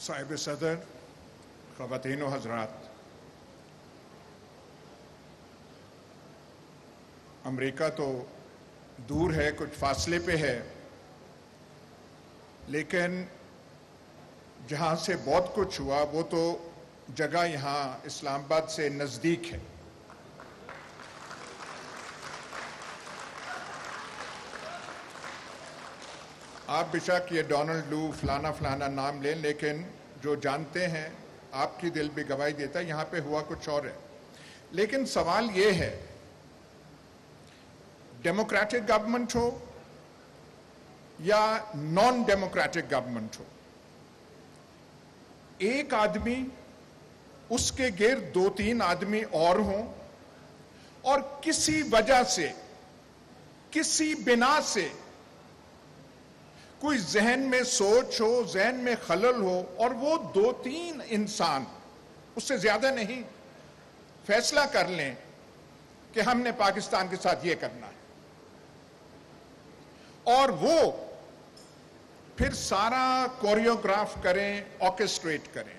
صاحب صدر، خواتین و حضرات، امریکہ تو دور ہے، کچھ فاصلے پہ ہے، لیکن جہاں سے بہت کچھ ہوا وہ تو جگہ یہاں اسلام آباد سے نزدیک ہے۔ آپ بے شک یہ ڈونلڈ لو فلانا فلانا نام لیں، لیکن جو جانتے ہیں آپ کی دل بھی گواہی دیتا ہے یہاں پہ ہوا کچھ اور ہے۔ لیکن سوال یہ ہے، ڈیموکریٹک گورنمنٹ ہو یا نان ڈیموکریٹک گورنمنٹ ہو، ایک آدمی، اس کے گرد دو تین آدمی اور ہوں، اور کسی وجہ سے، کسی بنا سے کوئی ذہن میں سوچ ہو، ذہن میں خلل ہو، اور وہ دو تین انسان، اس سے زیادہ نہیں، فیصلہ کر لیں کہ ہم نے پاکستان کے ساتھ یہ کرنا ہے، اور وہ پھر سارا کوریوگراف کریں، آرکسٹریٹ کریں۔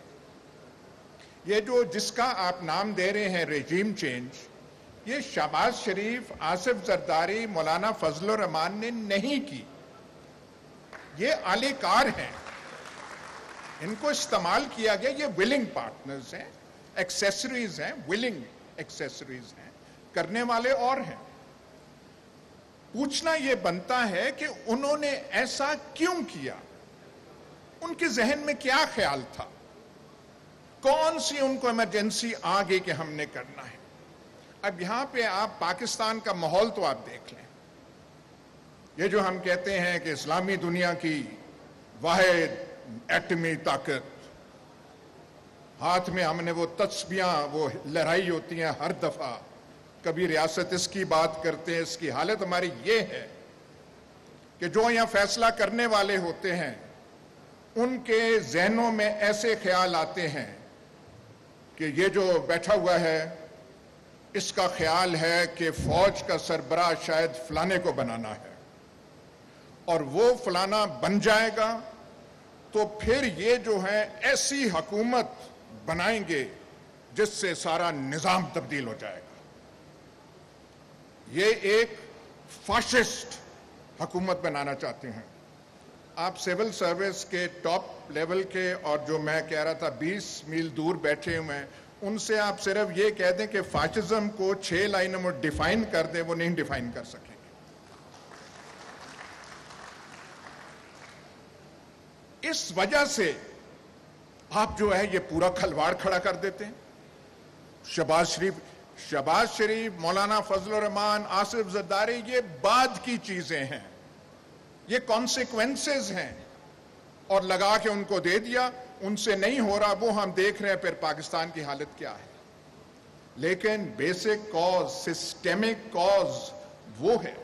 یہ جو جس کا آپ نام دے رہے ہیں ریجیم چینج، یہ شہباز شریف، آصف زرداری، مولانا فضل الرحمان نے نہیں کی، یہ اعلی کار ہیں، ان کو استعمال کیا گیا، یہ ولنگ پارٹنرز ہیں، ایکسیسریز ہیں، ولنگ ایکسیسریز ہیں، کرنے والے اور ہیں۔ پوچھنا یہ بنتا ہے کہ انہوں نے ایسا کیوں کیا؟ ان کے ذہن میں کیا خیال تھا؟ کون سی ان کو ایمرجنسی آ گئی کہ ہم نے کرنا ہے؟ اب یہاں پہ آپ پاکستان کا ماحول تو آپ دیکھ لیں، یہ جو ہم کہتے ہیں کہ اسلامی دنیا کی واحد ایٹمی طاقت، ہاتھ میں ہم نے وہ تسبیاں وہ لہرائی ہوتی ہیں ہر دفعہ، کبھی ریاست اس کی بات کرتے ہیں، اس کی حالت ہماری یہ ہے کہ جو یہاں فیصلہ کرنے والے ہوتے ہیں ان کے ذہنوں میں ایسے خیال آتے ہیں کہ یہ جو بیٹھا ہوا ہے اس کا خیال ہے کہ فوج کا سربراہ شاید فلانے کو بنانا ہے، اور وہ فلانا بن جائے گا تو پھر یہ جو ہے ایسی حکومت بنائیں گے جس سے سارا نظام تبدیل ہو جائے گا۔ یہ ایک فاشسٹ حکومت بنانا چاہتے ہیں۔ آپ سول سروس کے ٹاپ لیول کے، اور جو میں کہہ رہا تھا 20 میل دور بیٹھے ہوئے ہیں، ان سے آپ صرف یہ کہہ دیں کہ فاشزم کو 6 لائنوں میں ڈیفائن کر دیں، وہ نہیں ڈیفائن کر سکیں گے۔ اس وجہ سے آپ جو ہے یہ پورا کھلواڑ کھڑا کر دیتے ہیں۔ شہباز شریف، مولانا فضل الرحمان، آصف زرداری، یہ بعد کی چیزیں ہیں، یہ کانسیکوینسز ہیں، اور لگا کے ان کو دے دیا، ان سے نہیں ہو رہا، وہ ہم دیکھ رہے ہیں پھر پاکستان کی حالت کیا ہے۔ لیکن بیسک کاز، سسٹمک کاز وہ ہے۔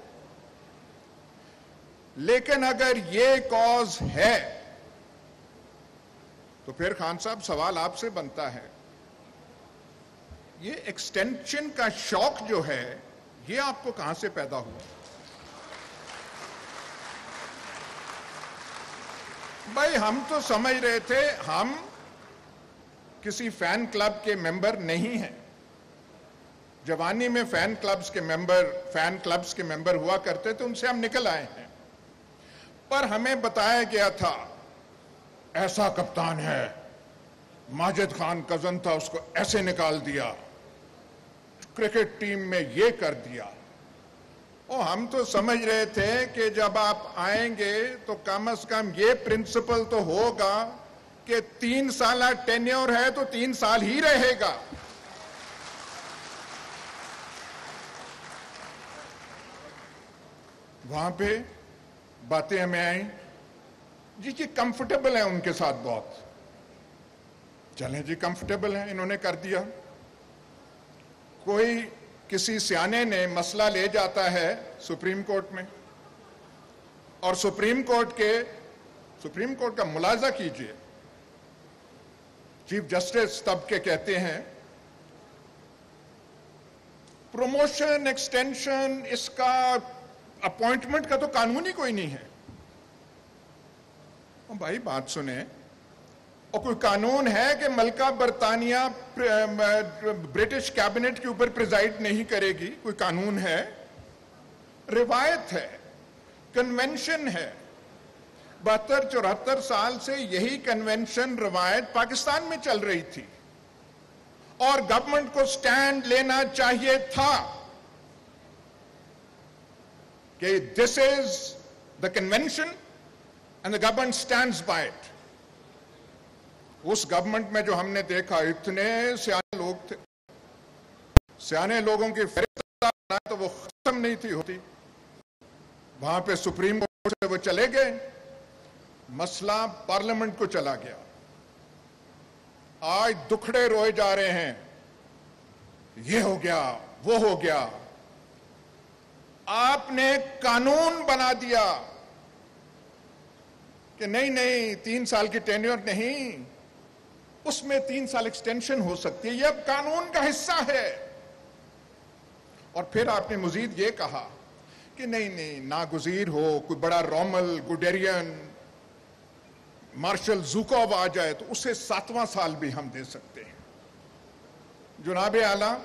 لیکن اگر یہ کاز ہے تو پھر خان صاحب سوال آپ سے بنتا ہے، یہ ایکسٹینشن کا شوق جو ہے یہ آپ کو کہاں سے پیدا ہوا؟ بھائی ہم تو سمجھ رہے تھے ہم کسی فین کلب کے ممبر نہیں ہیں۔ جوانی میں فین کلبز کے ممبر ہوا کرتے تھے، ان سے ہم نکل آئے ہیں، پر ہمیں بتایا گیا تھا ایسا کپتان ہے، ماجد خان کزن تھا، اس کو ایسے نکال دیا، کرکٹ ٹیم میں یہ کر دیا۔ ہم تو سمجھ رہے تھے کہ جب آپ آئیں گے تو کم از کم یہ پرنسپل تو ہوگا کہ 3 سالہ ٹینیور ہے تو 3 سال ہی رہے گا۔ وہاں پہ باتیں ہمیں آئیں، جی کمفرٹیبل ہیں ان کے ساتھ بہت، چلیں جی کمفرٹیبل ہیں، انہوں نے کر دیا۔ کوئی کسی سیانے نے مسئلہ لے جاتا ہے سپریم کورٹ میں، اور سپریم کورٹ کا ملاحظہ کیجئے، چیف جسٹس تب کے کہتے ہیں پروموشن، ایکسٹینشن، اس کا اپوائنٹمنٹ کا تو قانون ہی کوئی نہیں ہے۔ بھائی بات سنیں، اور کوئی قانون ہے کہ ملکہ برطانیہ برٹش کیبنٹ کے اوپر پریزائڈ نہیں کرے گی؟ کوئی قانون ہے؟ روایت ہے، کنونشن ہے۔ 72-74 سال سے یہی کنونشن روایت پاکستان میں چل رہی تھی، اور گورنمنٹ کو سٹینڈ لینا چاہیے تھا کہ this is the convention and the government stands by it. اس گورنمنٹ میں جو ہم نے دیکھا، اتنے سیانے لوگ تھے، سیانے لوگوں کی فہرست تو وہ ختم نہیں تھی ہوتی۔ وہاں پہ سپریم کورٹ سے وہ چلے گئے، مسئلہ پارلیمنٹ کو چلا گیا۔ آج دکھڑے روئے جا رہے ہیں، یہ ہو گیا، وہ ہو گیا۔ آپ نے قانون بنا دیا کہ نہیں 3 سال کی ٹینیور نہیں، اس میں 3 سال ایکسٹینشن ہو سکتی ہے، یہ اب قانون کا حصہ ہے۔ اور پھر آپ نے مزید یہ کہا کہ نہیں ناگزیر ہو، کوئی بڑا رومل، گوڈیرین، مارشل زوکوو آ جائے تو اسے 7واں سال بھی ہم دے سکتے ہیں۔ جناب اعلیٰ،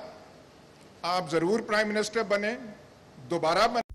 آپ ضرور پرائم منسٹر بنے، دوبارہ بنے۔